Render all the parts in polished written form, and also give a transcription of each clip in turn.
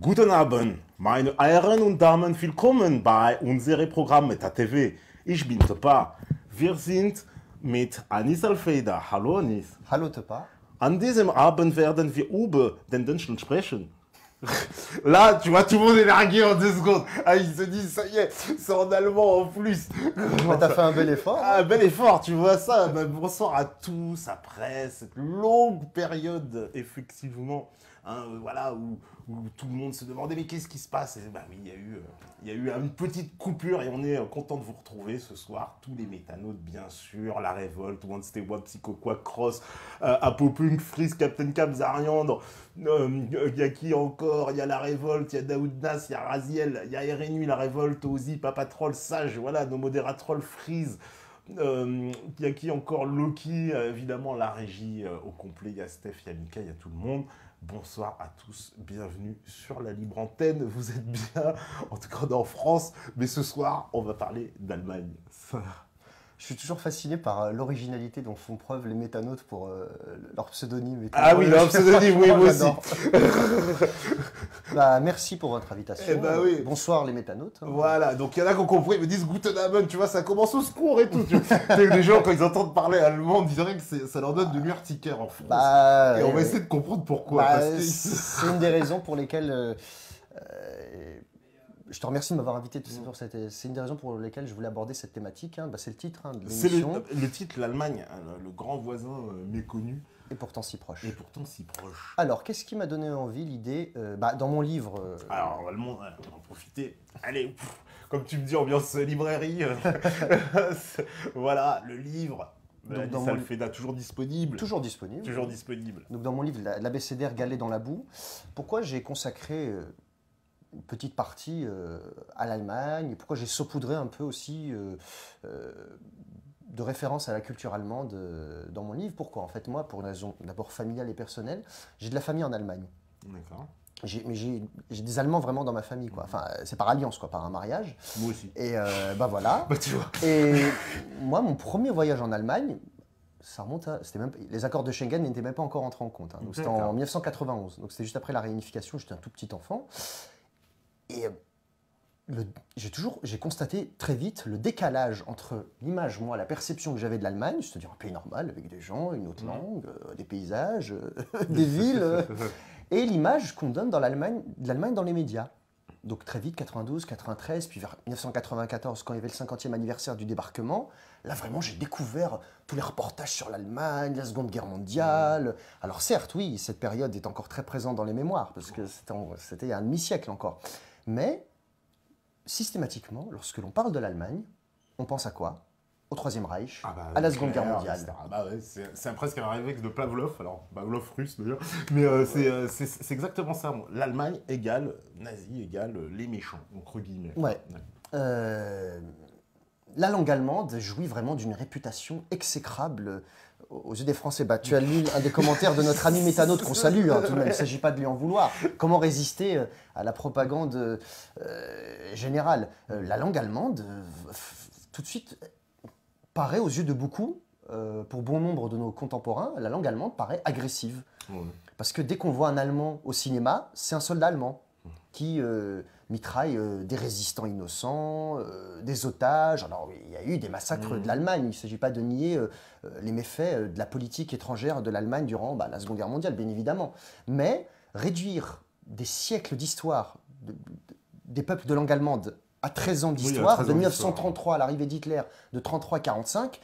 Guten Abend, meine Herren und Damen, willkommen bei unserem Programm Meta TV. Ich bin Tepa. Wir sind mit Anis Alfeida. Hallo Anis. Hallo Tepa. An diesem Abend werden wir über den Deutschland sprechen. Là, tu vois tout le monde est largué en 2 secondes. Ah, il se dit, ça y est, c'est en allemand en plus. Bah, t'as fait un bel effort. Ah, bel effort, tu vois ça. Ben, bonsoir à tous après cette longue période, effectivement, hein, voilà, où tout le monde se demandait mais qu'est-ce qui se passe. Et, bah oui, il y a eu une petite coupure et on est content de vous retrouver ce soir. Tous les métanautes, bien sûr, la révolte, One Stay Wap, Psycho Quack Cross, Apopunk, Freeze, Captain Cap, Zariandre. Il y a qui encore? Il y a la révolte, il y a Daoud Nas, il y a Raziel, il y a RNU, la révolte, Ozzy, Papa Troll, Sage, voilà, nos modératrolls, Freeze. Il y a qui encore? Loki, évidemment, la régie au complet. Il y a Steph, il y a Mika, il y a tout le monde. Bonsoir à tous, bienvenue sur la libre antenne. Vous êtes bien, en tout cas on est en France, mais ce soir on va parler d'Allemagne. Je suis toujours fasciné par l'originalité dont font preuve les métanautes pour leur pseudonyme. Ah oui, leur pseudonyme, oui, moi aussi. Bah, merci pour votre invitation. Eh ben oui. Bonsoir les métanautes. Voilà, donc il y en a qui ont compris, ils me disent Guten Abend, tu vois, ça commence au secours et tout. Les gens, quand ils entendent parler allemand, on dirait que ça leur donne de l'urticaire en France. Bah, et on va essayer de comprendre pourquoi. Bah, parce que... c'est une des raisons pour lesquelles... je te remercie de m'avoir invité. C'est une des raisons pour lesquelles je voulais aborder cette thématique. Hein. Bah, c'est le titre de l'émission. C'est le titre, l'Allemagne, le grand voisin méconnu. Et pourtant si proche. Et pourtant si proche. Alors, qu'est-ce qui m'a donné envie l'idée dans mon livre... Alors, on va en profiter. Allez, comme tu me dis, ambiance librairie. Voilà, le livre. Ça le fait toujours disponible. Toujours disponible. Toujours disponible. Donc, dans mon livre, l'abécédaire Galet dans la boue, pourquoi j'ai consacré... une petite partie à l'Allemagne, pourquoi j'ai saupoudré un peu aussi de références à la culture allemande dans mon livre. Pourquoi? En fait, moi, pour une raison d'abord familiale et personnelle, j'ai de la famille en Allemagne. D'accord. Mais j'ai des Allemands vraiment dans ma famille, quoi. Enfin, c'est par alliance, quoi, par un mariage. Moi aussi. Et bah voilà. Bah, tu vois. Et moi, mon premier voyage en Allemagne, ça remonte à... les accords de Schengen n'étaient même pas encore entrés en compte. Hein. Donc c'était en 1991. Donc c'était juste après la réunification, j'étais un tout petit enfant. Et j'ai constaté très vite le décalage entre l'image, moi, la perception que j'avais de l'Allemagne, c'est-à-dire un pays normal avec des gens, une autre langue, des paysages, des villes, et l'image qu'on donne de l'Allemagne dans les médias. Donc très vite, 92, 93, puis vers 1994, quand il y avait le 50e anniversaire du débarquement, là vraiment j'ai découvert tous les reportages sur l'Allemagne, la Seconde Guerre mondiale. Alors certes, oui, cette période est encore très présente dans les mémoires, parce que c'était il y a un demi-siècle encore. Mais, systématiquement, lorsque l'on parle de l'Allemagne, on pense à quoi? Au Troisième Reich, à la Seconde Guerre mondiale. Bah ouais, c'est presque un réflexe de Pavlov, alors Pavlov russe d'ailleurs, mais c'est exactement ça. L'Allemagne égale, nazi égale les méchants, entre guillemets. Ouais. La langue allemande jouit vraiment d'une réputation exécrable aux yeux des Français. Bah, tu as lu un des commentaires de notre ami métanaute qu'on salue, hein, tout de même, il ne s'agit pas de lui en vouloir. Comment résister à la propagande générale? La langue allemande, tout de suite, paraît aux yeux de beaucoup, pour bon nombre de nos contemporains, la langue allemande paraît agressive. Parce que dès qu'on voit un Allemand au cinéma, c'est un soldat allemand qui mitraille des résistants innocents, des otages. Alors, il y a eu des massacres de l'Allemagne. Il ne s'agit pas de nier les méfaits de la politique étrangère de l'Allemagne durant la Seconde Guerre mondiale, bien évidemment. Mais réduire des siècles d'histoire des peuples de langue allemande à 13 ans d'histoire, de 1933 à l'arrivée d'Hitler, de 1933 à 1945,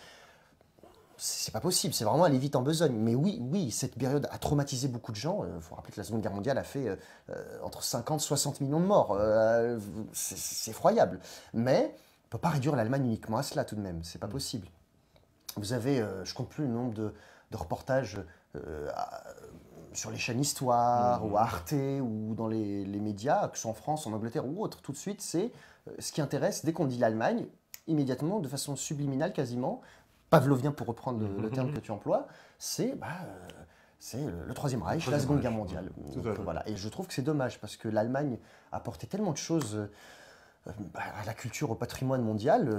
c'est pas possible, c'est vraiment aller vite en besogne. Mais oui, cette période a traumatisé beaucoup de gens. Il faut rappeler que la Seconde Guerre mondiale a fait entre 50 et 60 millions de morts. C'est effroyable. Mais on ne peut pas réduire l'Allemagne uniquement à cela tout de même, c'est pas possible. Vous avez, je compte plus le nombre de reportages sur les chaînes Histoire, ou à Arte, ou dans les médias, que ce soit en France, en Angleterre ou autre. Tout de suite, c'est ce qui intéresse, dès qu'on dit l'Allemagne, immédiatement, de façon subliminale quasiment, pavlovien pour reprendre le terme que tu emploies, c'est le Troisième Reich, la Seconde Guerre mondiale. Donc, voilà. Et je trouve que c'est dommage parce que l'Allemagne a apporté tellement de choses à la culture, au patrimoine mondial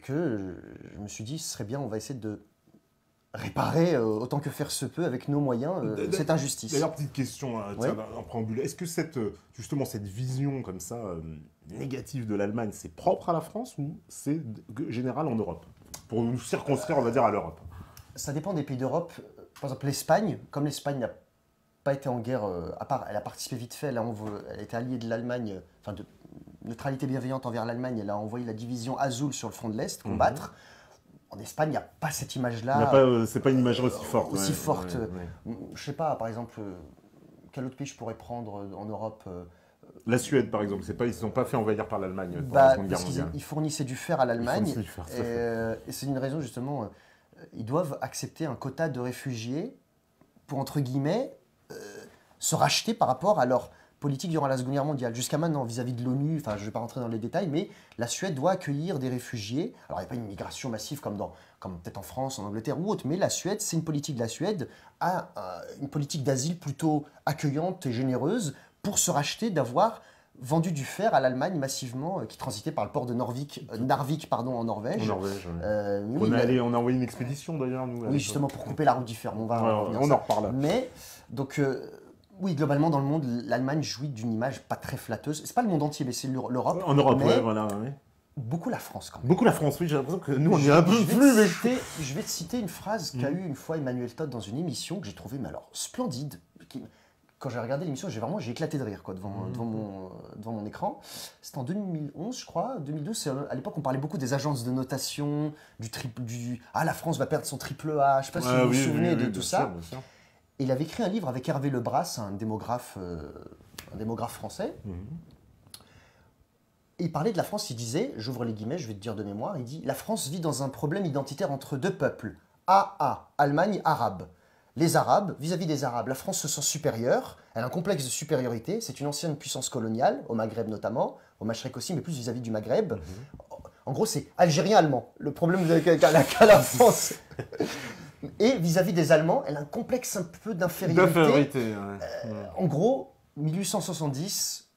que je me suis dit ce serait bien, on va essayer de réparer autant que faire se peut avec nos moyens cette injustice. D'ailleurs, petite question Ouais. en préambule. Est-ce que justement cette vision comme ça négative de l'Allemagne, c'est propre à la France ou c'est général en Europe? Pour nous circonscrire, on va dire, à l'Europe. Ça dépend des pays d'Europe. Par exemple, l'Espagne, comme l'Espagne n'a pas été en guerre, à part, elle a participé vite fait, elle était alliée de l'Allemagne, enfin de neutralité bienveillante envers l'Allemagne, elle a envoyé la division Azul sur le front de l'Est combattre. En Espagne, il n'y a pas cette image-là. C'est pas une imagerie aussi forte. Aussi ouais, forte. ouais. Je sais pas, par exemple, quel autre pays je pourrais prendre en Europe La Suède, par exemple, ils ne se sont pas fait envahir par l'Allemagne pendant la Seconde Guerre parce mondiale. qu'ils fournissaient du fer à l'Allemagne. Ils fournissaient du fer, tout à fait. Et c'est une raison, justement, ils doivent accepter un quota de réfugiés pour, entre guillemets, se racheter par rapport à leur politique durant la Seconde Guerre mondiale. Jusqu'à maintenant, vis-à-vis de l'ONU, enfin, je ne vais pas rentrer dans les détails, mais la Suède doit accueillir des réfugiés. Alors, il n'y a pas une migration massive comme peut-être en France, en Angleterre ou autre, mais la Suède, c'est une politique de la Suède, a une politique d'asile plutôt accueillante et généreuse pour se racheter d'avoir vendu du fer à l'Allemagne massivement, qui transitait par le port de Narvik en Norvège. En Norvège, ouais. Oui, on a envoyé une expédition d'ailleurs, nous. oui, justement pour couper la route du fer. On va en revenir à on ça. en reparle. Mais, donc, oui, globalement, dans le monde, l'Allemagne jouit d'une image pas très flatteuse. C'est pas le monde entier, mais c'est l'Europe. En Europe, mais ouais, voilà. Ouais. beaucoup la France, quand même. Beaucoup la France, oui, j'ai l'impression que nous, on est un peu plus. Je vais te citer une phrase qu'a eu une fois Emmanuel Todd dans une émission que j'ai trouvée, mais alors, splendide. Quand j'ai regardé l'émission, j'ai éclaté de rire quoi, devant mon écran. C'était en 2011, je crois. 2012, à l'époque, on parlait beaucoup des agences de notation, la France va perdre son triple A. Je ne sais pas si vous vous souvenez de tout ça. Bien sûr. Et il avait écrit un livre avec Hervé Lebras, un démographe français. Et il parlait de la France, il disait, j'ouvre les guillemets, je vais te dire de mémoire, il dit « La France vit dans un problème identitaire entre deux peuples, AA, Allemagne, arabe. Les Arabes, vis-à-vis des Arabes, la France se sent supérieure, elle a un complexe de supériorité, c'est une ancienne puissance coloniale, au Maghreb notamment, au Machrek aussi, mais plus vis-à-vis du Maghreb. En gros, c'est algérien-allemand, le problème qu'a la France. Et vis-à-vis des Allemands, elle a un complexe un peu d'infériorité. En gros, 1870,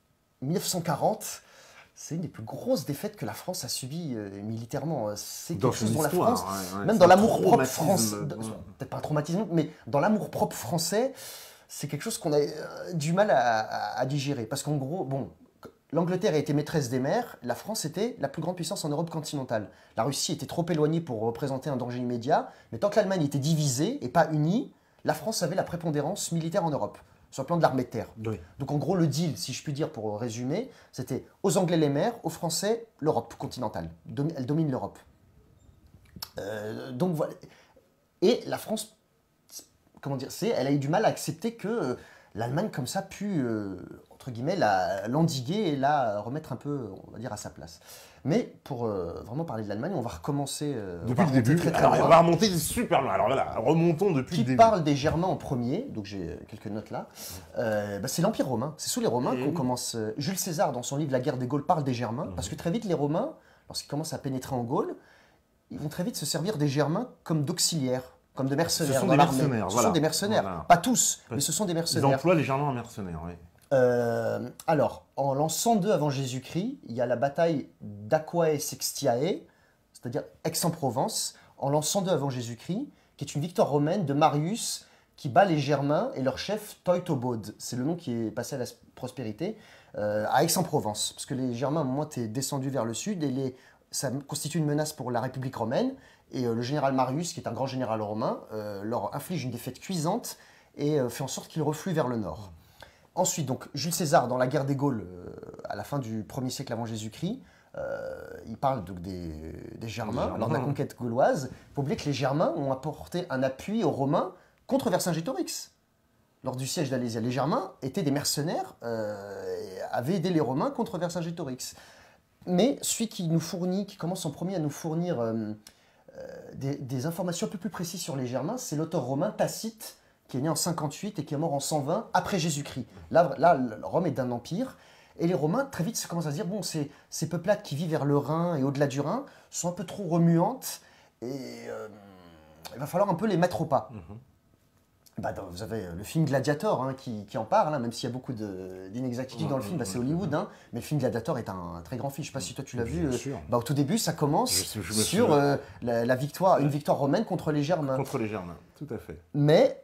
1940, c'est une des plus grosses défaites que la France a subies militairement. C'est quelque chose dont la France, même dans l'amour-propre français, peut-être pas un traumatisme, mais dans l'amour-propre français, c'est quelque chose qu'on a du mal à digérer. Parce qu'en gros, bon, l'Angleterre a été maîtresse des mers, la France était la plus grande puissance en Europe continentale. La Russie était trop éloignée pour représenter un danger immédiat, mais tant que l'Allemagne était divisée et pas unie, la France avait la prépondérance militaire en Europe, sur le plan de l'armée de terre. Oui. Donc en gros, le deal, si je puis dire pour résumer, c'était aux Anglais les mers, aux Français l'Europe continentale. Elle domine l'Europe. Donc voilà. Et la France, comment dire, elle a eu du mal à accepter que l'Allemagne comme ça pu, entre guillemets, l'endiguer et la remettre un peu, on va dire, à sa place. Mais pour vraiment parler de l'Allemagne, on va recommencer depuis le début. On va remonter super loin. Alors voilà, remontons depuis le début. Qui parle des Germains en premier, donc j'ai quelques notes là, c'est l'Empire romain. C'est sous les Romains qu'on commence. Jules César, dans son livre La guerre des Gaules, parle des Germains, parce que très vite, les Romains, lorsqu'ils commencent à pénétrer en Gaule, ils vont très vite se servir des Germains comme d'auxiliaires, comme de mercenaires. Ce sont des mercenaires, Ce sont des mercenaires. Voilà. Pas tous, mais ce sont des mercenaires. Ils emploient les Germains en mercenaires, oui. Alors, en l'an 102 avant Jésus-Christ, il y a la bataille d'Aquae Sextiae, c'est-à-dire Aix-en-Provence, en l'an 102 avant Jésus-Christ, qui est une victoire romaine de Marius qui bat les Germains et leur chef Teutobodes. C'est le nom qui est passé à la prospérité, à Aix-en-Provence. Parce que les Germains, à un moment, étaient descendus vers le sud et ça constitue une menace pour la République romaine. Et le général Marius, qui est un grand général romain, leur inflige une défaite cuisante et fait en sorte qu'ils refluent vers le nord. Ensuite, donc, Jules César, dans la guerre des Gaules, à la fin du 1er siècle avant Jésus-Christ, il parle donc des Germains, lors de la conquête gauloise. Il faut oublier que les Germains ont apporté un appui aux Romains contre Vercingétorix. Lors du siège d'Alésia, les Germains étaient des mercenaires, avaient aidé les Romains contre Vercingétorix. Mais celui qui commence en premier à nous fournir des informations un peu plus précises sur les Germains, c'est l'auteur romain Tacite, qui est né en 58 et qui est mort en 120 après Jésus-Christ. Là, Rome est d'un empire, et les Romains, très vite, commencent à se dire, bon, ces peuplades qui vivent vers le Rhin et au-delà du Rhin sont un peu trop remuantes, et il va falloir un peu les mettre au pas. Bah, vous avez le film Gladiator hein, qui en parle, hein, même s'il y a beaucoup d'inexactitudes dans le film, bah, c'est Hollywood, hein, mais le film Gladiator est un très grand film. Je ne sais pas si toi tu l'as vu. Bien sûr. Bah, au tout début, ça commence sur la victoire, une victoire romaine contre les Germains. Contre les Germains, tout à fait. Mais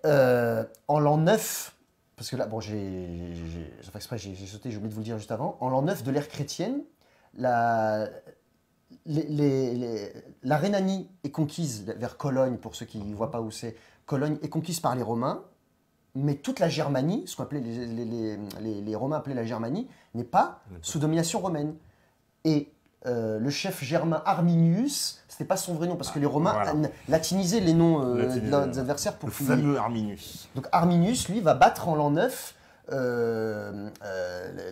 en l'an 9, parce que là, bon, j'ai sauté, j'ai oublié de vous le dire juste avant, en l'an 9 de l'ère chrétienne, la Rhénanie est conquise vers Cologne, pour ceux qui ne voient pas où c'est. Cologne est conquise par les Romains, mais toute la Germanie, ce qu'on appelait les Romains appelaient la Germanie, n'est pas sous domination romaine. Et le chef germain Arminius, c'était pas son vrai nom, parce que les Romains latinisaient les noms des adversaires pour le fameux Arminius. Donc Arminius, lui, va battre en l'an 9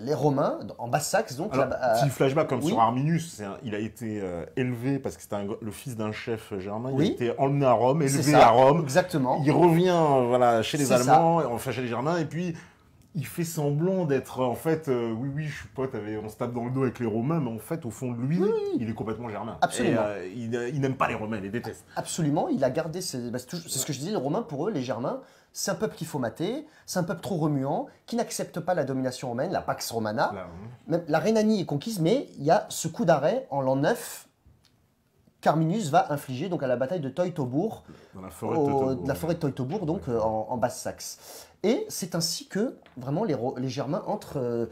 les Romains en Basse-Saxe. Donc, petit flashback comme sur Arminius, il a été élevé parce que c'était le fils d'un chef germain. Il a été emmené à Rome, élevé à Rome. Exactement. Il revient chez les Allemands, enfin chez les Germains, et puis il fait semblant d'être en fait, oui, je suis pote, on se tape dans le dos avec les Romains, mais en fait, au fond de lui, il est complètement germain. Absolument. Et il n'aime pas les Romains, il les déteste. Absolument, il a gardé c'est ce que je disais, les Romains, pour eux, les Germains, c'est un peuple qu'il faut mater, c'est un peuple trop remuant, qui n'accepte pas la domination romaine, la Pax Romana. Même la Rhénanie est conquise, mais il y a ce coup d'arrêt en l'an 9 qu'Arminius va infliger donc à la bataille de Teutobourg, dans la forêt de Teutobourg, donc en Basse-Saxe. Et c'est ainsi que vraiment les Germains entrent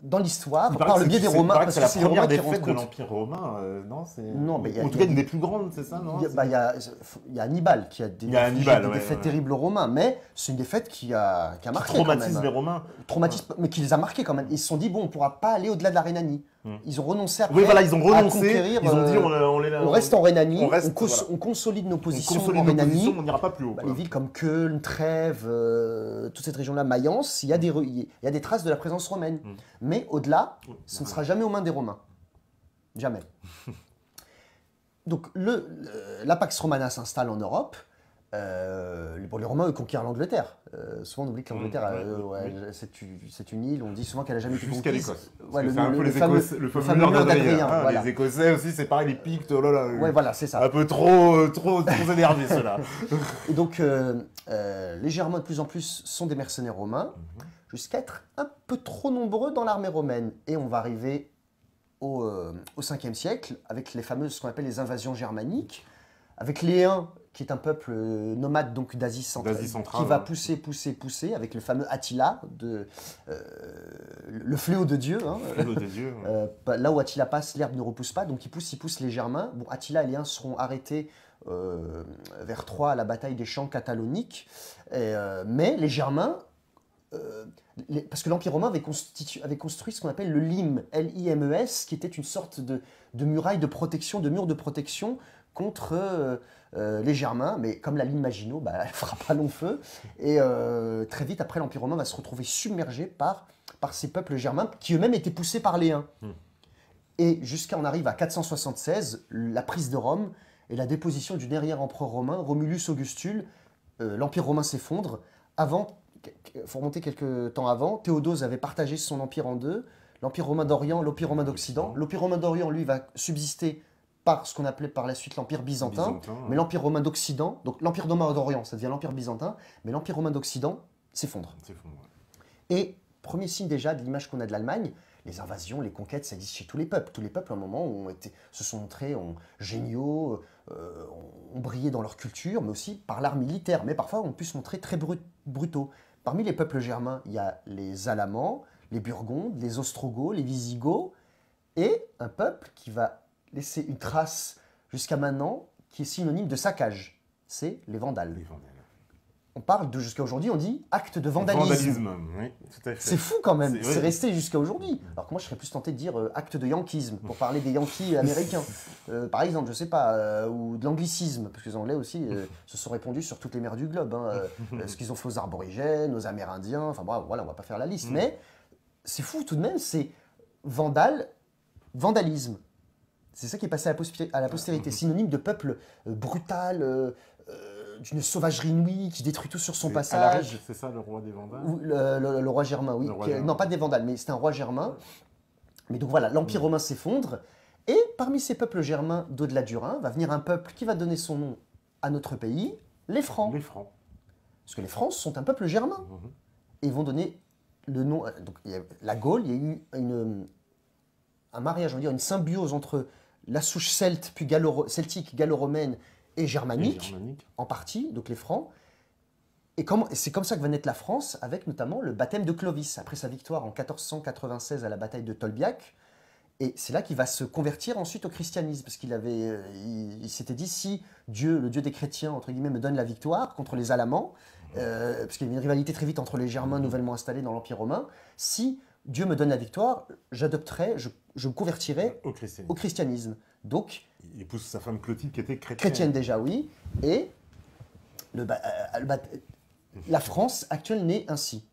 dans l'histoire par le biais des Romains. Parce que c'est la première défaite de l'Empire romain, non? En tout cas, une des plus grandes, c'est ça, non? Il y a Hannibal qui a des défaites terribles aux Romains, mais c'est une défaite qui a marqué. Qui traumatise les Romains. Mais qui les a marqués quand même. Ils se sont dit, bon, on ne pourra pas aller au-delà de la Rhénanie. Ils ont renoncé après ils ont renoncé, conquérir. Ils ont dit, on reste en Rhénanie, on consolide nos positions en Rhénanie. On n'ira pas plus haut. Les villes comme Köln, Trèves, toute cette région-là, Mayence, il y a des traces de la présence romaine. Mais au-delà, ce ne sera jamais aux mains des Romains. Jamais. Donc la Pax Romana s'installe en Europe. Les Romains, eux, conquièrent l'Angleterre. Souvent, on oublie que l'Angleterre, c'est une île. On dit souvent qu'elle n'a jamais été conquise. Jusqu'à l'Écosse. C'est un peu le fameux nord d'Adrien. Les Écossais aussi, c'est pareil, les Pictes, oh là là. Ouais, voilà, c'est ça. Un peu trop énervés, ceux-là. Et donc, les Germains, de plus en plus, sont des mercenaires romains, jusqu'à être un peu trop nombreux dans l'armée romaine. Et on va arriver au 5e siècle, avec les fameuses, ce qu'on appelle les invasions germaniques, avec les Huns, qui est un peuple nomade donc d'Asie centrale, qui va pousser, avec le fameux Attila, le fléau de Dieu. Hein. Le fléau de Dieu. Là où Attila passe, l'herbe ne repousse pas, donc il pousse les Germains. Bon, Attila et les Huns seront arrêtés vers Troie à la bataille des champs cataloniques, mais les Germains, parce que l'Empire romain avait construit ce qu'on appelle le LIME, L-I-M-E-S, qui était une sorte de muraille de protection, de mur de protection contre les Germains, mais comme la ligne Maginot, elle ne fera pas long feu. Et très vite, après, l'Empire romain va se retrouver submergé par ces peuples germains qui eux-mêmes étaient poussés par les Huns. Et jusqu'à, on arrive à 476, la prise de Rome et la déposition du dernier empereur romain, Romulus Augustule. L'Empire romain s'effondre. Il faut remonter quelques temps avant, Théodose avait partagé son empire en deux, l'Empire romain d'Orient, l'Empire romain d'Occident. L'Empire romain d'Orient, lui, va subsister par ce qu'on appelait par la suite l'Empire byzantin, mais l'Empire romain d'Occident, donc l'Empire romain d'Orient, ça devient l'Empire byzantin, mais l'Empire romain d'Occident s'effondre. Et premier signe déjà de l'image qu'on a de l'Allemagne, les invasions, les conquêtes, ça existe chez tous les peuples. Tous les peuples, à un moment, se sont montrés géniaux, ont brillé dans leur culture, mais aussi par l'art militaire, mais parfois ont pu se montrer très brutaux. Parmi les peuples germains, il y a les Alamans, les Burgondes, les Ostrogoths, les Visigoths, et un peuple qui va laisser une trace jusqu'à maintenant qui est synonyme de saccage. C'est les Vandales. On parle jusqu'à aujourd'hui, on dit acte de vandalisme. Oui, tout à fait. C'est fou quand même, c'est resté jusqu'à aujourd'hui. Alors que moi, je serais plus tenté de dire acte de yankisme, pour parler des Yankees américains. Par exemple, je sais pas, ou de l'anglicisme, parce que les Anglais aussi se sont répandus sur toutes les mers du globe. Ce qu'ils ont fait aux Aborigènes, aux Amérindiens, enfin voilà, on va pas faire la liste. Mais c'est fou tout de même, c'est vandalisme. C'est ça qui est passé à la postérité, synonyme de peuple brutal, d'une sauvagerie inouïe, qui détruit tout sur son passage. C'est ça le roi des Vandales? Le roi germain, oui. Non, pas des Vandales, mais c'était un roi germain. Mais donc voilà, l'Empire romain s'effondre. Et parmi ces peuples germains d'au-delà du Rhin, va venir un peuple qui va donner son nom à notre pays, les Francs. Les Francs. Parce que les Francs sont un peuple germain. Et ils vont donner le nom. Donc, la Gaule, il y a eu un mariage, on va dire, une symbiose entre la souche celte, puis celtique, gallo-romaine et germanique, en partie, donc les Francs. Et c'est comme ça que va naître la France, avec notamment le baptême de Clovis, après sa victoire en 1496 à la bataille de Tolbiac. Et c'est là qu'il va se convertir ensuite au christianisme, parce il s'était dit, si Dieu, le Dieu des chrétiens, entre guillemets, me donne la victoire contre les Alamans, parce qu'il y avait une rivalité très vite entre les Germains nouvellement installés dans l'Empire romain, si Dieu me donne la victoire, j'adopterai, je me convertirai au christianisme. Donc, il épouse sa femme Clotilde qui était chrétienne. Chrétienne déjà, oui. Et la France actuelle naît ainsi,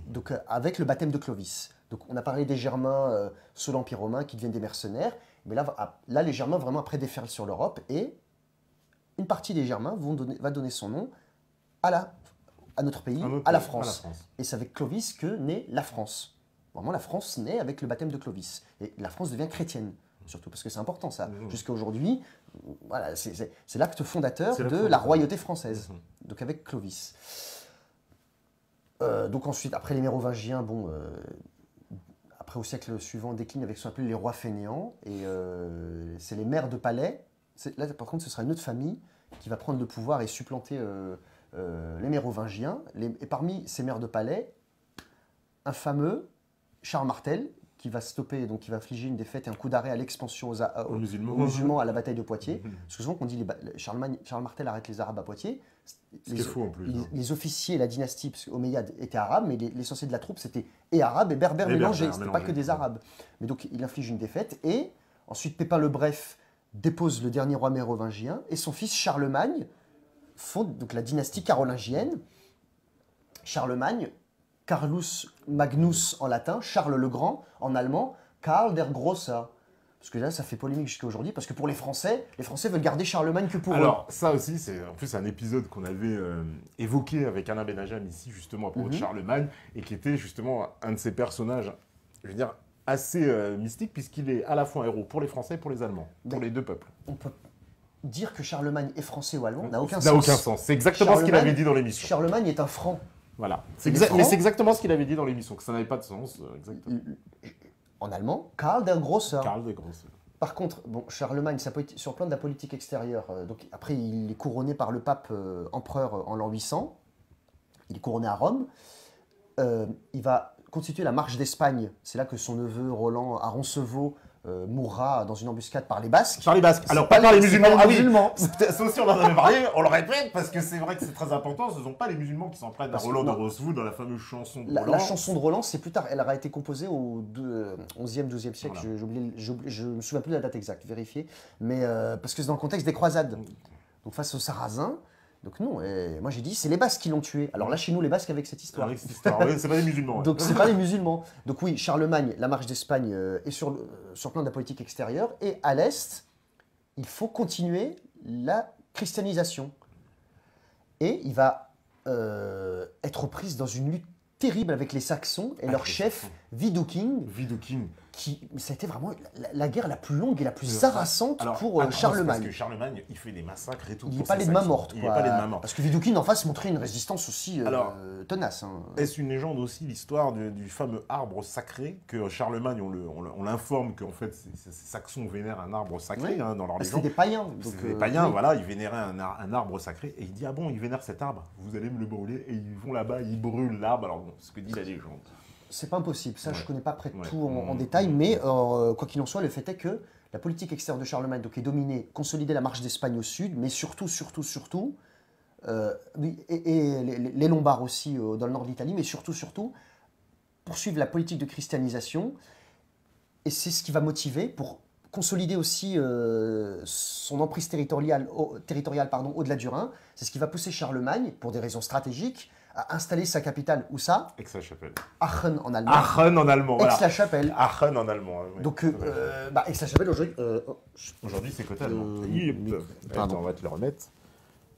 donc avec le baptême de Clovis. Donc on a parlé des Germains sous l'Empire romain qui deviennent des mercenaires, mais là les Germains vraiment après déferlent sur l'Europe et une partie des Germains va donner son nom à notre pays, à la France. Et c'est avec Clovis que naît la France. Vraiment la France naît avec le baptême de Clovis. Et la France devient chrétienne, surtout parce que c'est important ça. Jusqu'à aujourd'hui, voilà, c'est l'acte fondateur de la royauté française, donc avec Clovis. Donc ensuite, après les Mérovingiens, après au siècle suivant, décline avec ce qu'on appelle les rois fainéants, et c'est les maires de palais. Là, par contre, ce sera une autre famille qui va prendre le pouvoir et supplanter les Mérovingiens. Et parmi ces maires de palais, un fameux Charles Martel, qui va stopper, donc qui va infliger une défaite et un coup d'arrêt à l'expansion aux musulmans à la bataille de Poitiers. Parce que souvent, on dit Charles Martel arrête les Arabes à Poitiers. Faux en plus. Les officiers, la dynastie omeyyade étaient arabes, mais l'essentiel de la troupe, c'était et arabes et berbères mélangés. C'était pas que des arabes. Mais donc, il inflige une défaite. Et ensuite, Pépin le Bref dépose le dernier roi mérovingien. Et son fils Charlemagne fonde donc la dynastie carolingienne. Charlemagne, Carlus Magnus en latin, Charles le Grand en allemand, Karl der Grosse. Parce que là, ça fait polémique jusqu'à aujourd'hui, parce que pour les Français veulent garder Charlemagne que pour eux. Alors, ça aussi, c'est en plus un épisode qu'on avait évoqué avec Alain Benajam ici, justement, à propos de Charlemagne, et qui était justement un de ces personnages, je veux dire, assez mystique, puisqu'il est à la fois un héros pour les Français et pour les Allemands, pour les deux peuples. On peut dire que Charlemagne est français ou allemand n'a aucun sens. N'a aucun sens. C'est exactement ce qu'il avait dit dans l'émission. Charlemagne est un franc. Voilà. Mais c'est exactement ce qu'il avait dit dans l'émission, que ça n'avait pas de sens. Exactement. En allemand, Karl der Grosse. Karl der Grosse. Par contre, Charlemagne, sur le plan de la politique extérieure, donc après il est couronné par le pape empereur en l'an 800, il est couronné à Rome, il va constituer la Marche d'Espagne, c'est là que son neveu Roland à Roncevaux mourra dans une embuscade par les Basques. Par les Basques. Alors pas par les musulmans. Ah oui, ça aussi on en avait parlé, on le répète parce que c'est vrai que c'est très important, ce ne sont pas les musulmans qui s'en prennent à Roland de Roncevaux dans la fameuse chanson de Roland. La chanson de Roland, c'est plus tard, elle aura été composée au 11e, 12e siècle, voilà. Je ne me souviens plus de la date exacte, vérifiez, mais parce que c'est dans le contexte des croisades. Donc face aux Sarrasins. Donc non, moi j'ai dit, c'est les Basques qui l'ont tué. Alors là, chez nous, les Basques avec cette histoire. Avec cette histoire, oui, c'est pas les musulmans. Ouais. Donc c'est pas les musulmans. Donc oui, Charlemagne, la Marche d'Espagne est sur le plan de la politique extérieure. Et à l'Est, il faut continuer la christianisation. Et il va être aux prises dans une lutte terrible avec les Saxons et leur chef, Widukind. Ça a été vraiment la guerre la plus longue et la plus harassante pour Charlemagne. Parce que Charlemagne, il fait des massacres et tout. Il n'y a pas les de main morte. Il n'y a pas les de main morte. Parce que Widukind en face montrait une résistance aussi tenace. Hein. Est-ce une légende aussi, l'histoire du fameux arbre sacré, que Charlemagne, on l'informe qu'en fait, ces Saxons vénèrent un arbre sacré dans leur légende. C'était des païens. C'était des païens, voilà, ils vénéraient un arbre sacré. Et il dit, ah bon, ils vénèrent cet arbre, vous allez me le brûler. Et ils vont là-bas, ils brûlent l'arbre. Alors bon, ce que dit la légende. C'est pas impossible, ça je connais pas près de tout en détail, mais quoi qu'il en soit, le fait est que la politique extérieure de Charlemagne donc, est dominée, consolider la marche d'Espagne au sud, mais surtout, les Lombards aussi dans le nord de l'Italie, mais surtout, poursuivre la politique de christianisation, et c'est ce qui va motiver pour consolider aussi son emprise territoriale au-delà du Rhin, c'est ce qui va pousser Charlemagne, pour des raisons stratégiques, à installer sa capitale, où ça ? Aix-la-Chapelle. Aachen en allemand. Aachen en allemand, voilà. Aix-la-Chapelle. Aachen en allemand. Oui. Donc, Aix-la-Chapelle aujourd'hui... aujourd'hui, c'est côté allemand. Attends, on va te le remettre.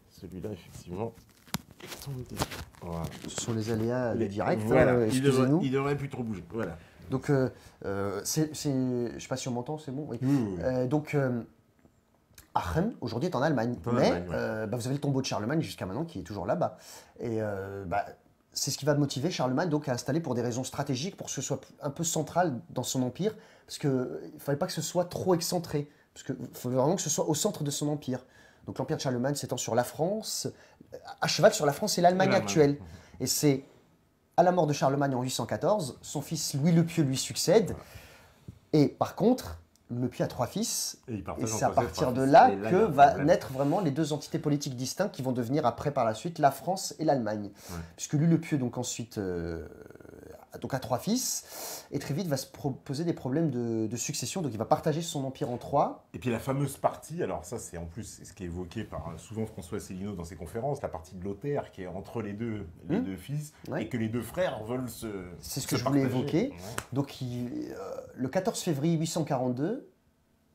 Celui-là, effectivement. Voilà. Ce sont les aléas du direct. Voilà. Il devrait plus trop bouger. Voilà. Donc, je ne sais pas si on m'entend, c'est bon. Oui. Donc, Aachen, aujourd'hui, est en Allemagne. En Mais Allemagne, ouais. vous avez le tombeau de Charlemagne jusqu'à maintenant qui est toujours là-bas. Et c'est ce qui va motiver Charlemagne donc, à installer pour des raisons stratégiques, pour que ce soit un peu central dans son empire, parce qu'il ne fallait pas que ce soit trop excentré, parce qu'il fallait vraiment que ce soit au centre de son empire. Donc l'empire de Charlemagne s'étend sur la France, à cheval sur la France et l'Allemagne actuelle. Et c'est à la mort de Charlemagne en 814, son fils Louis le Pieux lui succède. Et par contre, le Pieux a 3 fils, et c'est à partir de là que va naître vraiment les 2 entités politiques distinctes qui vont devenir après par la suite la France et l'Allemagne. Ouais. Puisque Louis le Pieux donc ensuite donc a 3 fils, et très vite va se poser des problèmes de succession, donc il va partager son empire en 3. Et puis la fameuse partie, alors ça c'est en plus ce qui est évoqué par souvent François Asselineau dans ses conférences, la partie de Lothaire qui est entre les deux fils, et que les 2 frères veulent se C'est ce que je voulais évoquer. Ouais. Donc le 14 février 842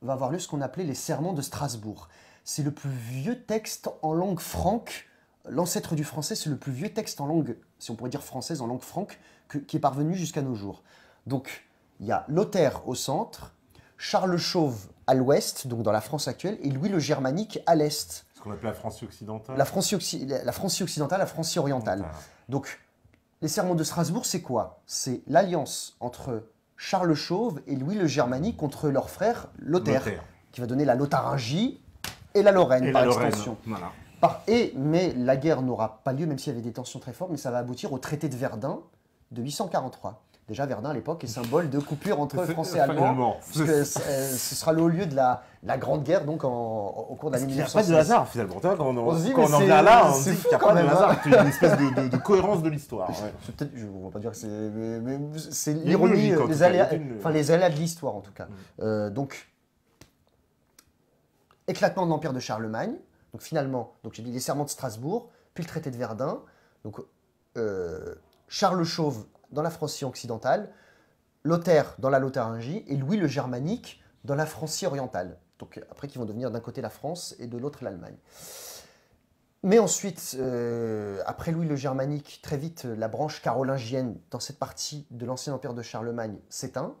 va avoir lieu ce qu'on appelait les sermons de Strasbourg. C'est le plus vieux texte en langue franque. L'ancêtre du français, c'est le plus vieux texte en langue, si on pourrait dire française, en langue franque, qui est parvenu jusqu'à nos jours. Donc, il y a Lothaire au centre, Charles Chauve à l'ouest, donc dans la France actuelle, et Louis le Germanique à l'est. Ce qu'on appelle la Francie occidentale. La Francie occidentale, la Francie orientale. Donc, les sermons de Strasbourg, c'est quoi? C'est l'alliance entre Charles Chauve et Louis le Germanique contre leur frère Lothaire, qui va donner la Lotharingie et la Lorraine, par extension. Voilà. Mais la guerre n'aura pas lieu, même s'il y avait des tensions très fortes, mais ça va aboutir au traité de Verdun de 843. Déjà, Verdun, à l'époque, est symbole de coupure entre Français et Allemands, puisque ce sera le haut lieu de la Grande Guerre, donc au cours de l'année 1916. Il n'y a pas de hasard, finalement. Quand on en vient là, on se dit qu'il n'y a pas de hasard. Il y a une espèce de cohérence de l'histoire. Ouais. Je ne vais pas dire que c'est... Mais c'est l'ironie, les aléas de l'histoire, en tout cas. Donc, éclatement de l'Empire de Charlemagne. Donc finalement, j'ai dit les serments de Strasbourg, puis le traité de Verdun. Donc Charles Chauve dans la Francie occidentale, Lothaire dans la Lotharingie et Louis le Germanique dans la Francie orientale. Donc après, qui vont devenir d'un côté la France et de l'autre l'Allemagne. Mais ensuite, après Louis le Germanique, très vite, la branche carolingienne dans cette partie de l'ancien empire de Charlemagne s'éteint.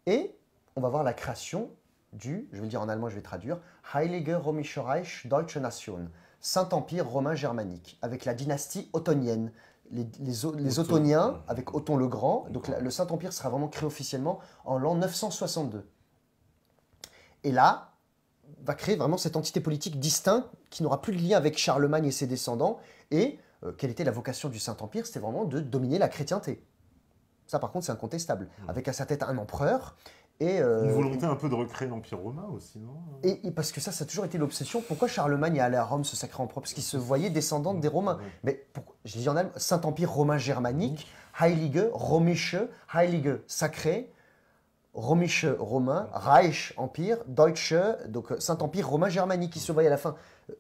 Et on va voir la création du, je vais le dire en allemand, je vais traduire, Heilige Römische Reich Deutsche Nation, Saint-Empire romain germanique, avec la dynastie ottonienne. Les Ottoniens, avec Othon le Grand, donc le Saint-Empire sera vraiment créé officiellement en l'an 962. Et là, va créer vraiment cette entité politique distincte qui n'aura plus de lien avec Charlemagne et ses descendants. Et quelle était la vocation du Saint-Empire? C'était vraiment de dominer la chrétienté. Ça, par contre, c'est incontestable. Avec à sa tête un empereur. Une volonté un peu de recréer l'Empire romain aussi, non? Et parce que ça a toujours été l'obsession. Pourquoi Charlemagne est allé à Rome se sacrer empereur? Parce qu'il se voyait descendant des Romains. Mais je dis en allemand, Saint-Empire romain germanique, Heilige, Römische, Heilige, sacré, Römische, romain, Reich, empire, Deutsche, donc Saint-Empire romain germanique, qui se voyait à la fin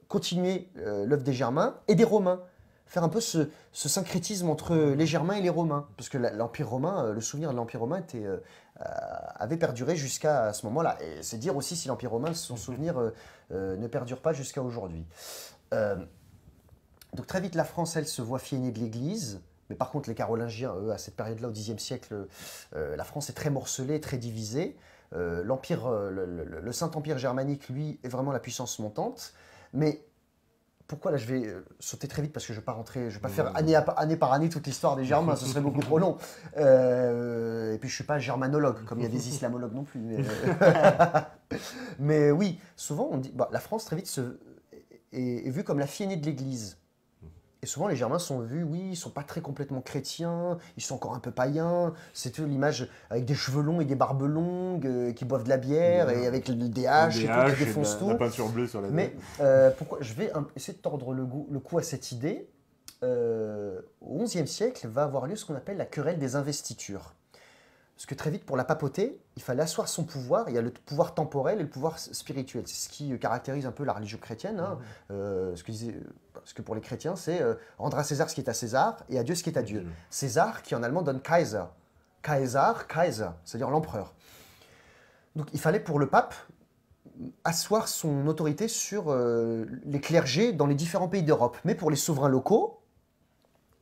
continuer l'œuvre des Germains et des Romains. Faire un peu ce syncrétisme entre les Germains et les Romains. Parce que l'Empire romain, le souvenir de l'Empire romain avait perduré jusqu'à ce moment-là. Et c'est dire aussi si l'Empire romain, son souvenir ne perdure pas jusqu'à aujourd'hui. Donc très vite, la France, elle, se voit fille aînée de l'Église. Mais par contre, les Carolingiens, eux, à cette période-là, au Xe siècle, la France est très morcelée, très divisée. Le Saint-Empire germanique, lui, est vraiment la puissance montante. Mais pourquoi là je vais sauter très vite parce que je ne vais pas faire année par année toute l'histoire des Germains, ce serait beaucoup trop long. Et puis je ne suis pas germanologue, comme il y a des islamologues non plus. Mais oui, souvent on dit, la France très vite est vue comme la fille aînée de l'Église. Et souvent les Germains sont vus, oui, ils ne sont pas très complètement chrétiens, ils sont encore un peu païens. C'est l'image avec des cheveux longs et des barbes longues, qui boivent de la bière et avec des haches et tout, qui défoncent tout. La peinture bleue sur la tête. Mais pourquoi je vais essayer de tordre le cou à cette idée. Au XIe siècle va avoir lieu ce qu'on appelle la querelle des investitures. Parce que très vite, pour la papauté, il fallait asseoir son pouvoir. Il y a le pouvoir temporel et le pouvoir spirituel. C'est ce qui caractérise un peu la religion chrétienne. Hein. Ce que pour les chrétiens, c'est rendre à César ce qui est à César et à Dieu ce qui est à Dieu. César, qui en allemand donne Kaiser. Kaiser, c'est-à-dire l'empereur. Donc il fallait pour le pape asseoir son autorité sur les clergés dans les différents pays d'Europe. Mais pour les souverains locaux,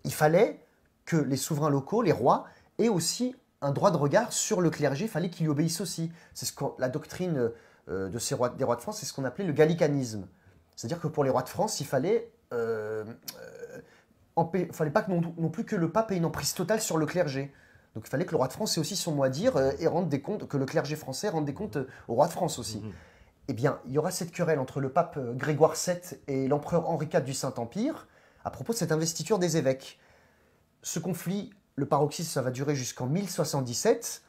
il fallait que les souverains locaux, les rois, aient aussi un droit de regard sur le clergé, il fallait qu'il lui obéisse aussi. C'est ce que la doctrine des rois de France, c'est ce qu'on appelait le gallicanisme. C'est-à-dire que pour les rois de France, il fallait pas que non plus que le pape ait une emprise totale sur le clergé. Donc il fallait que le roi de France ait aussi son mot à dire et rende des comptes, que le clergé français rende des comptes au roi de France aussi. Eh bien, il y aura cette querelle entre le pape Grégoire VII et l'empereur Henri IV du Saint-Empire à propos de cette investiture des évêques. Ce conflit, le paroxysme, ça va durer jusqu'en 1077.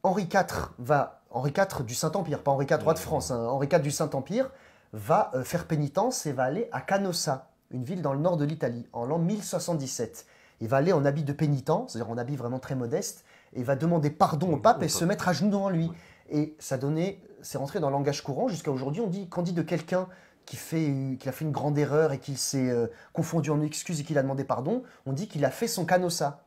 Henri IV du Saint-Empire, pas Henri IV roi de France, hein, Henri IV du Saint-Empire, va faire pénitence et va aller à Canossa, une ville dans le nord de l'Italie, en l'an 1077. Il va aller en habit de pénitent, c'est-à-dire en habit vraiment très modeste, et va demander pardon au pape et se mettre à genoux devant lui. Et c'est rentré dans le langage courant. Jusqu'à aujourd'hui, quand on dit de quelqu'un qui a fait une grande erreur et qu'il s'est confondu en excuses et qu'il a demandé pardon, on dit qu'il a fait son canossa.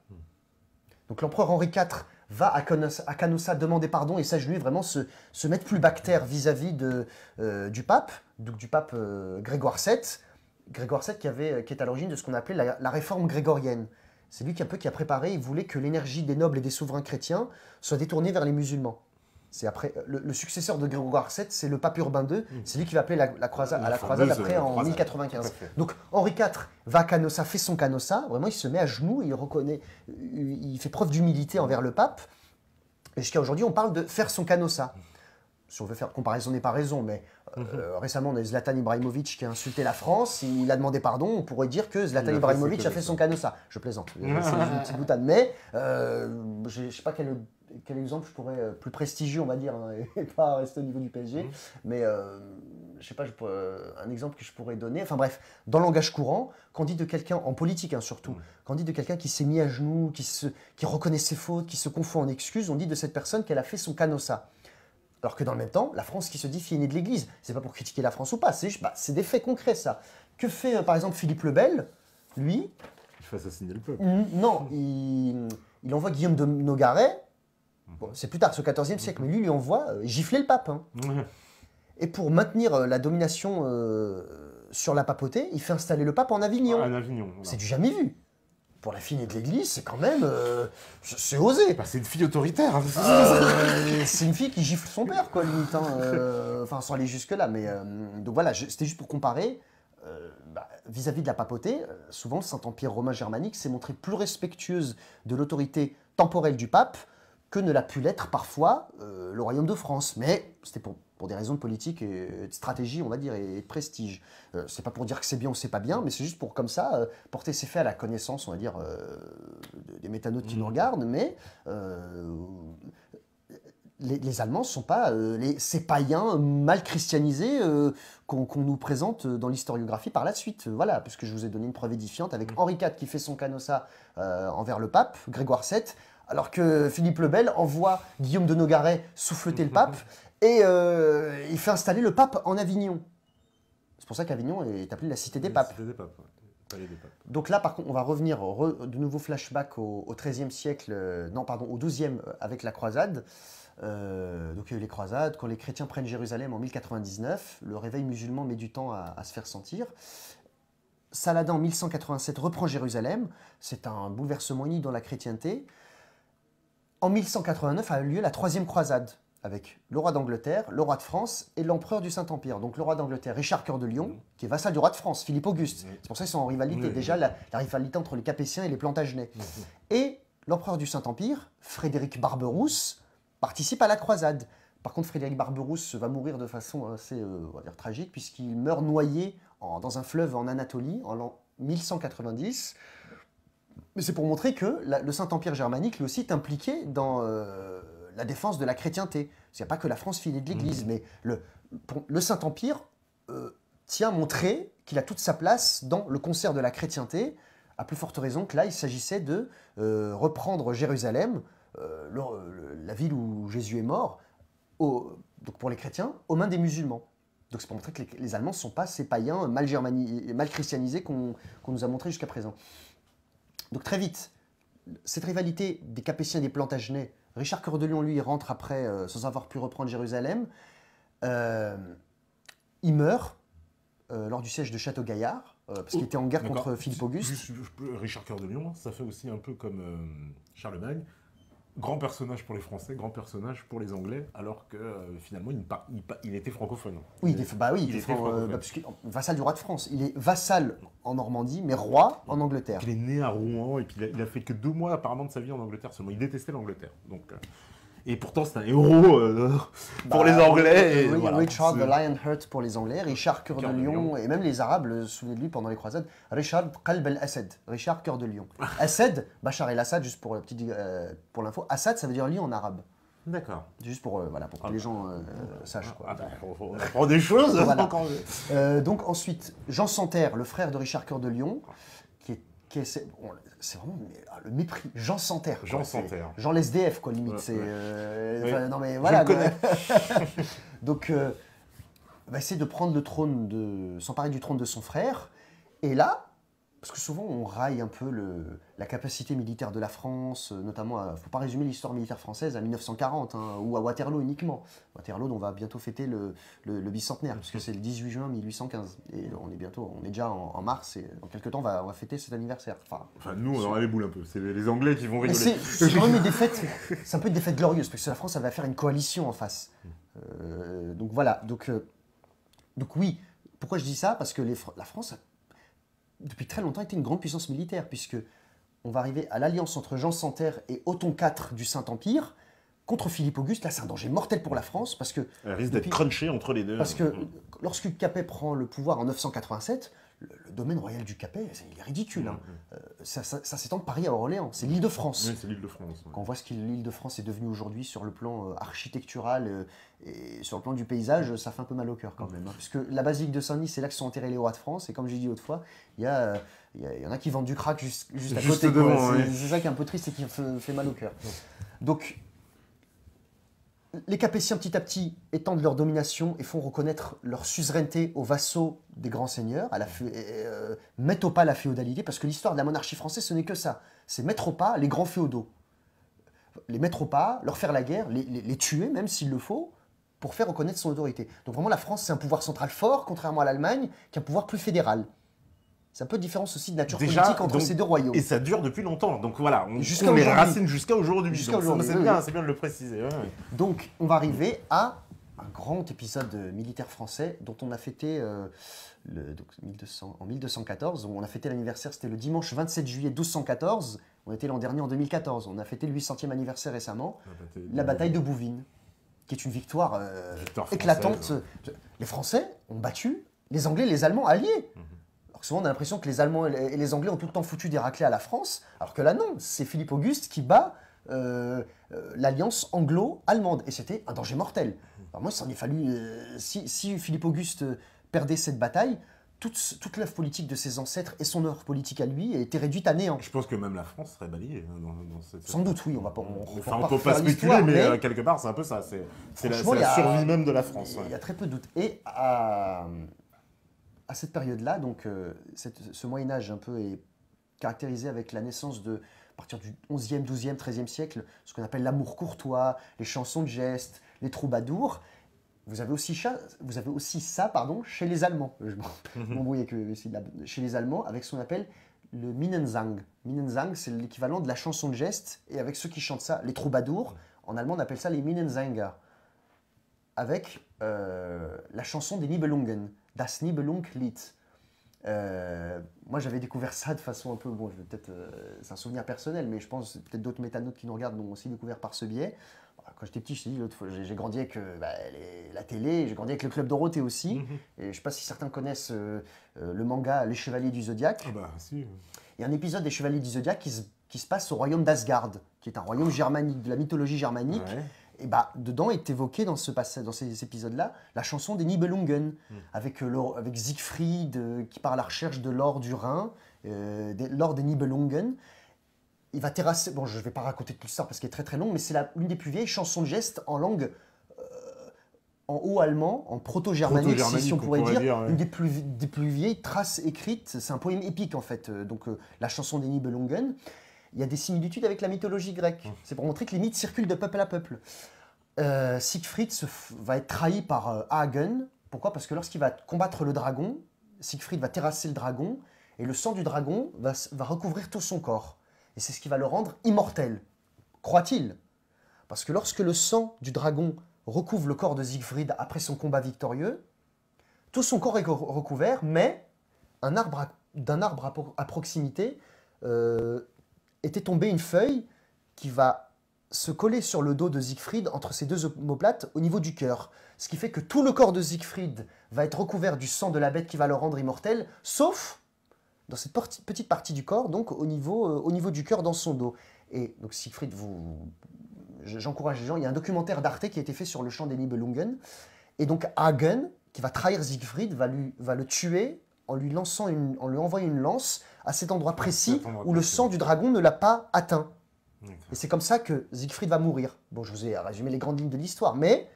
Donc l'empereur Henri IV va à Canossa demander pardon et s'agenouiller, vraiment se mettre plus bactère vis-à-vis du pape, donc du pape Grégoire VII. Grégoire VII qui est à l'origine de ce qu'on appelait la réforme grégorienne. C'est lui qui a préparé, il voulait que l'énergie des nobles et des souverains chrétiens soit détournée vers les musulmans. C'est après le successeur de Grégoire VII, c'est le pape Urbain II. C'est lui qui va appeler la croisade après en 1095. Donc Henri IV va à Canossa, fait son canossa. Vraiment, il se met à genoux, il fait preuve d'humilité envers le pape. Et jusqu'à aujourd'hui, on parle de faire son canossa. Si on veut faire comparaison n'est pas raison, mais récemment, on a Zlatan Ibrahimovic qui a insulté la France. Il a demandé pardon. On pourrait dire que Zlatan Ibrahimovic a fait son canossa. Je plaisante. C'est une petite boutade. Mais je ne sais pas quel exemple je pourrais, plus prestigieux, on va dire, hein, et pas rester au niveau du PSG. Mais je sais pas, un exemple que je pourrais donner. Enfin bref, dans le langage courant, quand on dit de quelqu'un, en politique hein, surtout, quand on dit de quelqu'un qui s'est mis à genoux, qui reconnaît ses fautes, qui se confond en excuses, on dit de cette personne qu'elle a fait son canossa. Alors que dans le même temps, la France qui se dit fille aînée de l'Église, c'est pas pour critiquer la France ou pas, c'est des faits concrets ça. Que fait par exemple Philippe le Bel, lui? Il fait assassiner le peuple. Non, il envoie Guillaume de Nogaret, bon, c'est plus tard, c'est au XIVe siècle, mais lui envoie gifler le pape. Hein. Et pour maintenir la domination sur la papauté, il fait installer le pape en Avignon. En Avignon. Voilà. C'est du jamais vu. Pour la fille née de l'Église, c'est quand même... c'est osé. Bah, c'est une fille autoritaire. Hein. C'est une fille qui gifle son père, quoi, limite. Hein, enfin, sans aller jusque-là. Mais, donc voilà, c'était juste pour comparer. Vis-à-vis de la papauté, souvent, le Saint-Empire romain germanique s'est montré plus respectueuse de l'autorité temporelle du pape que ne l'a pu l'être parfois le royaume de France. Mais c'était pour des raisons de politique et de stratégie, on va dire, et de prestige. C'est pas pour dire que c'est bien ou c'est pas bien, mais c'est juste pour, comme ça, porter ces faits à la connaissance, on va dire, des métanotes qui nous regardent. Mais les Allemands ne sont pas ces païens mal christianisés qu'on nous présente dans l'historiographie par la suite. Voilà, parce que je vous ai donné une preuve édifiante avec Henri IV qui fait son canossa envers le pape, Grégoire VII, alors que Philippe le Bel envoie Guillaume de Nogaret souffleter le pape et il fait installer le pape en Avignon. C'est pour ça qu'Avignon est appelée la cité des papes. Cité des papes, ouais. Palais des papes. Donc là, par contre, on va revenir de nouveau flashback au XIIIe siècle, au XIIe avec la croisade. Donc il y a eu les croisades, quand les chrétiens prennent Jérusalem en 1099, le réveil musulman met du temps à se faire sentir. Saladin en 1187 reprend Jérusalem, c'est un bouleversement unique dans la chrétienté. En 1189 a eu lieu la troisième croisade, avec le roi d'Angleterre, le roi de France et l'empereur du Saint-Empire. Donc le roi d'Angleterre, Richard Cœur de Lion, qui est vassal du roi de France, Philippe Auguste. C'est pour ça qu'ils sont en rivalité. Déjà, la rivalité entre les Capétiens et les Plantagenets. Et l'empereur du Saint-Empire, Frédéric Barberousse, participe à la croisade. Par contre, Frédéric Barberousse va mourir de façon assez on va dire, tragique, puisqu'il meurt noyé dans un fleuve en Anatolie en l'an 1190. Mais c'est pour montrer que le Saint-Empire germanique, lui aussi, est impliqué dans la défense de la chrétienté. Il n'y a pas que la France fille de l'Église, mais le Saint-Empire tient à montrer qu'il a toute sa place dans le concert de la chrétienté, à plus forte raison que là, il s'agissait de reprendre Jérusalem, la ville où Jésus est mort, donc pour les chrétiens, aux mains des musulmans. Donc c'est pour montrer que les Allemands ne sont pas ces païens mal christianisés qu'on nous a montrés jusqu'à présent. Donc très vite, cette rivalité des Capétiens et des Plantagenets, Richard Cœur de Lion, lui, rentre après sans avoir pu reprendre Jérusalem. Il meurt lors du siège de Château-Gaillard, parce qu'il était en guerre contre Philippe Auguste. Richard Cœur de Lion, ça fait aussi un peu comme Charlemagne. grand personnage pour les Français, grand personnage pour les Anglais, alors que finalement, il était francophone. Oui, il était francophone. parce que, vassal du roi de France. Il est vassal en Normandie, mais roi en Angleterre. Il est né à Rouen, et puis il a fait que 2 mois apparemment de sa vie en Angleterre seulement. Il détestait l'Angleterre. Donc, et pourtant, c'est un héros pour les Anglais. Richard the Lionheart pour les Anglais, Richard Cœur de Lion, et même les Arabes le souvenaient de lui pendant les croisades. Richard Qalb al-Assad, Richard Cœur de Lion. Assad, Bachar el-Assad, juste pour pour l'info, Assad ça veut dire lion en arabe. D'accord. Juste pour, que les gens sachent. Quoi. On apprend des choses. Voilà. Donc ensuite, Jean Santerre, le frère de Richard Cœur de Lion, c'est vraiment le mépris. Jean Santerre. Jean Santerre. Jean l'SDF, quoi, limite. Non, mais voilà. Je le connais. Donc, va essayer de prendre le trône, s'emparer du trône de son frère. Et là, parce que souvent, on raille un peu la capacité militaire de la France, notamment, il ne faut pas résumer l'histoire militaire française à 1940, ou à Waterloo uniquement. Waterloo, on va bientôt fêter le bicentenaire, puisque c'est le 18 juin 1815. Et on est déjà en mars, et dans quelques temps, on va fêter cet anniversaire. Enfin, nous, on en a les boules un peu. C'est les Anglais qui vont rigoler. C'est quand même une défaite, c'est un peu une défaite glorieuse, parce que la France, elle va faire une coalition en face. Donc voilà, donc oui, pourquoi je dis ça? Parce que la France a depuis très longtemps été une grande puissance militaire, puisque on va arriver à l'alliance entre Jean Santerre et Othon IV du Saint-Empire contre Philippe Auguste. Là, c'est un danger mortel pour la France, parce que... Elle risque d'être crunchée entre les deux. Parce que lorsque Capet prend le pouvoir en 987, le domaine royal du Capet, il est ridicule. Ça s'étend de Paris à Orléans, c'est l'Île-de-France. Oui, c'est l'Île-de-France. Quand on voit ce que l'Île-de-France est devenue aujourd'hui sur le plan architectural et sur le plan du paysage, ça fait un peu mal au cœur quand même. Puisque la basilique de Saint-Denis, c'est là que sont enterrés les rois de France, et comme j'ai dit autrefois, il y en a qui vendent du crack juste à côté. C'est ça qui est un peu triste et qui fait mal au cœur. Donc, les Capétiens, petit à petit, étendent leur domination et font reconnaître leur suzeraineté aux vassaux des grands seigneurs, mettent au pas la féodalité, parce que l'histoire de la monarchie française, ce n'est que ça. C'est mettre au pas les grands féodaux. Les mettre au pas, leur faire la guerre, les tuer, même s'il le faut, pour faire reconnaître son autorité. Donc vraiment, la France, c'est un pouvoir central fort, contrairement à l'Allemagne, qui a un pouvoir plus fédéral. C'est un peu de différence aussi de nature politique entre ces deux royaumes. Et ça dure depuis longtemps. Donc voilà, on les racine jusqu'à aujourd'hui. C'est bien de le préciser. Donc on va arriver à un grand épisode militaire français dont on a fêté en 1214. On a fêté l'anniversaire, c'était le dimanche 27 juillet 1214. On était l'an dernier en 2014. On a fêté le 800e anniversaire récemment. La bataille de Bouvines, qui est une victoire éclatante. Les Français ont battu les Anglais et les Allemands alliés. Souvent, on a l'impression que les Allemands et les Anglais ont tout le temps foutu des raclés à la France, alors que là, non, c'est Philippe Auguste qui bat l'alliance anglo-allemande. Et c'était un danger mortel. Alors moi, il en est fallu... si Philippe Auguste perdait cette bataille, toute l'œuvre politique de ses ancêtres et son œuvre politique à lui était réduite à néant. Je pense que même la France serait balayée dans cette... Sans doute, oui. On ne peut pas spéculer, mais quelque part, c'est un peu ça. C'est la survie même de la France. Il y a très peu de doutes. Et à cette période-là, donc ce Moyen-Âge un peu est caractérisé avec la naissance à partir du 11e, 12e, 13e siècle, ce qu'on appelle l'amour courtois, les chansons de geste, les troubadours. Vous avez aussi ça chez les Allemands. Je m'embrouille chez les Allemands avec ce qu'on appelle le Minnesang. Minnesang, c'est l'équivalent de la chanson de geste, et avec ceux qui chantent ça, les troubadours, en allemand on appelle ça les Minnesänger, avec la chanson des Nibelungen. Das Nibelungenlied. Moi, j'avais découvert ça de façon un peu... Bon, c'est un souvenir personnel, mais je pense que peut-être d'autres métanotes qui nous regardent l'ont aussi découvert par ce biais. Quand j'étais petit, je t'ai dit l'autre fois, j'ai grandi avec la télé, j'ai grandi avec le Club Dorothée aussi. Et je ne sais pas si certains connaissent le manga Les Chevaliers du Zodiaque. Ah bah, si. Il y a un épisode des Chevaliers du Zodiaque qui se passe au royaume d'Asgard, qui est un royaume germanique, de la mythologie germanique. Ouais. Et dedans est évoquée dans ces épisodes-là la chanson des Nibelungen, avec Siegfried qui part à la recherche de l'or du Rhin, l'or des Nibelungen. Il va terrasser, bon je ne vais pas raconter toute l'histoire parce qu'elle est très très longue, mais c'est l'une des plus vieilles chansons de geste en langue en haut allemand, en proto-germanique si on pourrait dire, ouais. Une des plus vieilles traces écrites. C'est un poème épique en fait, donc la chanson des Nibelungen. Il y a des similitudes avec la mythologie grecque. C'est pour montrer que les mythes circulent de peuple à peuple. Siegfried va être trahi par Hagen. Pourquoi? Parce que lorsqu'il va combattre le dragon, Siegfried va terrasser le dragon, et le sang du dragon va recouvrir tout son corps. Et c'est ce qui va le rendre immortel. Croit-il? Parce que lorsque le sang du dragon recouvre le corps de Siegfried après son combat victorieux, tout son corps est recouvert, mais d'un arbre à proximité était tombée une feuille qui va se coller sur le dos de Siegfried entre ces deux omoplates au niveau du cœur. Ce qui fait que tout le corps de Siegfried va être recouvert du sang de la bête qui va le rendre immortel, sauf dans cette petite partie du corps, donc au niveau du cœur dans son dos. Et donc Siegfried, j'encourage les gens, il y a un documentaire d'Arte qui a été fait sur le chant des Nibelungen, et donc Hagen, qui va trahir Siegfried, va le tuer en lui envoyant une lance à cet endroit précis où le sang du dragon ne l'a pas atteint. Et c'est comme ça que Siegfried va mourir. Bon, je vous ai résumé les grandes lignes de l'histoire, mais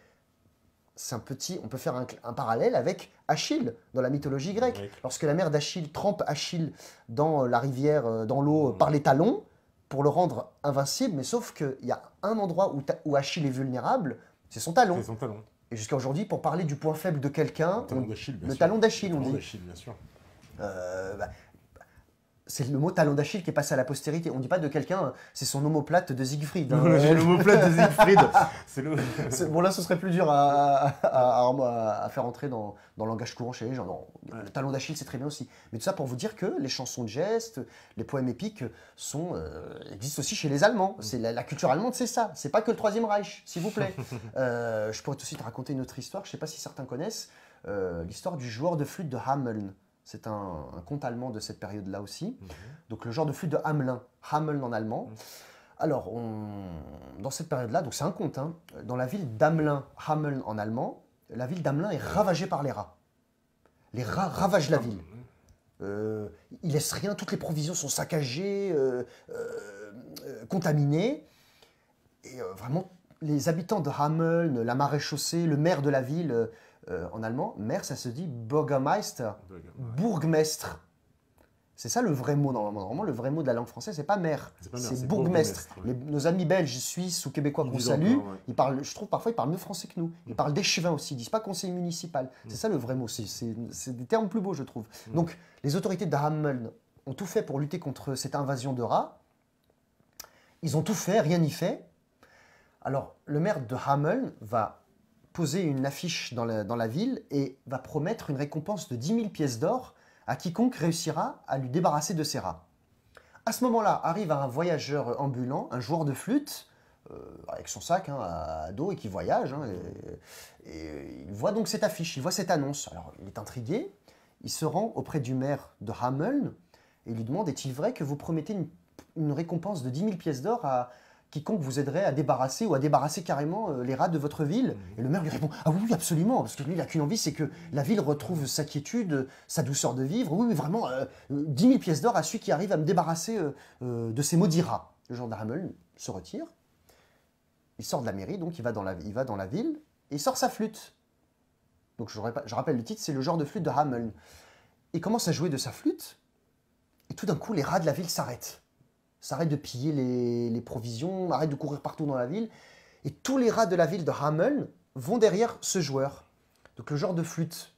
on peut faire un parallèle avec Achille dans la mythologie grecque. Oui. Lorsque la mère d'Achille trempe Achille dans la rivière, dans l'eau, par les talons, pour le rendre invincible, mais sauf qu'il y a un endroit où Achille est vulnérable, c'est son talon. C'est son talon. Et jusqu'à aujourd'hui, pour parler du point faible de quelqu'un, le talon d'Achille, on dit. Bien sûr. C'est le mot talon d'Achille qui est passé à la postérité. On ne dit pas de quelqu'un, c'est son omoplate de Siegfried. Hein. J'ai l'omoplate de Siegfried. Bon, là, ce serait plus dur à faire entrer dans le langage courant chez les gens. Non, le talon d'Achille, c'est très bien aussi. Mais tout ça pour vous dire que les chansons de gestes, les poèmes épiques existent aussi chez les Allemands. La culture allemande, c'est ça. C'est pas que le Troisième Reich, s'il vous plaît. Je pourrais aussi te raconter une autre histoire. Je ne sais pas si certains connaissent l'histoire du joueur de flûte de Hameln. C'est un conte allemand de cette période-là aussi. Donc le genre de flûte de Hamelin, Hameln en allemand. Alors, dans cette période-là, donc c'est un conte, hein, dans la ville d'Hamelin, Hameln en allemand, la ville d'Hamelin est ravagée par les rats. Les rats ravagent la ville. Ils laissent rien, toutes les provisions sont saccagées, contaminées. Et vraiment, les habitants de Hameln, la maréchaussée, le maire de la ville, en allemand, maire, ça se dit Bürgermeister, bourgmestre. C'est ça le vrai mot, normalement. Normalement, le vrai mot de la langue française, c'est pas maire, c'est bourgmestre. Nos amis belges, suisses ou québécois qu'on salue, je trouve parfois ils parlent mieux français que nous. Ils parlent d'échevin aussi, ils disent pas conseiller municipal. C'est ça le vrai mot, c'est des termes plus beaux, je trouve. Donc, les autorités de Hameln ont tout fait pour lutter contre cette invasion de rats. Ils ont tout fait, rien n'y fait. Alors, le maire de Hameln va poser une affiche dans la ville et va promettre une récompense de 10 000 pièces d'or à quiconque réussira à lui débarrasser de ses rats. À ce moment-là, arrive un voyageur ambulant, un joueur de flûte, avec son sac à dos et qui voyage. Hein, et il voit donc cette affiche, il voit cette annonce. Alors, il est intrigué, il se rend auprès du maire de Hameln et lui demande « Est-il vrai que vous promettez une récompense de 10 000 pièces d'or à quiconque vous aiderait à débarrasser ou à débarrasser carrément les rats de votre ville ?» Et le maire lui répond « Ah oui, absolument, parce que lui, il n'a qu'une envie, c'est que la ville retrouve sa quiétude, sa douceur de vivre. Oui, vraiment, 10 000 pièces d'or à celui qui arrive à me débarrasser de ces maudits rats. » Le genre d'Hameln se retire, il sort de la mairie, donc il va dans la ville, et il sort sa flûte. Donc je rappelle le titre, c'est le genre de flûte de Hameln. Il commence à jouer de sa flûte, et tout d'un coup, les rats de la ville s'arrêtent. S'arrête de piller les provisions, arrête de courir partout dans la ville. Et tous les rats de la ville de Hameln vont derrière ce joueur. Donc le joueur de flûte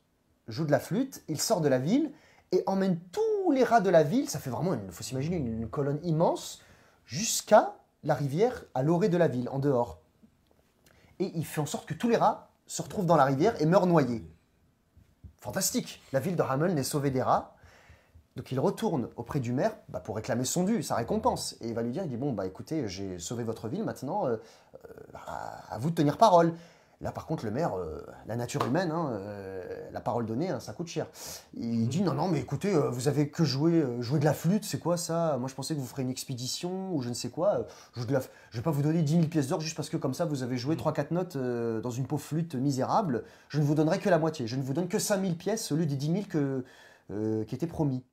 joue de la flûte, il sort de la ville et emmène tous les rats de la ville, ça fait vraiment, il faut s'imaginer, une colonne immense, jusqu'à la rivière, à l'orée de la ville, en dehors. Et il fait en sorte que tous les rats se retrouvent dans la rivière et meurent noyés. Fantastique. La ville de Hameln est sauvée des rats. Donc il retourne auprès du maire pour réclamer son dû, sa récompense. Et il va lui dire, il dit, bon, écoutez, j'ai sauvé votre ville, maintenant, à vous de tenir parole. Là, par contre, le maire, la nature humaine, hein, la parole donnée, hein, ça coûte cher. Il dit, non, mais écoutez, vous avez que jouer de la flûte, c'est quoi ça? Moi, je pensais que vous ferez une expédition ou je ne sais quoi. Je ne vais pas vous donner 10 000 pièces d'or juste parce que comme ça, vous avez joué 3-4 notes dans une pauvre flûte misérable. Je ne vous donnerai que la moitié. Je ne vous donne que 5 000 pièces au lieu des 10 000 qui étaient promis.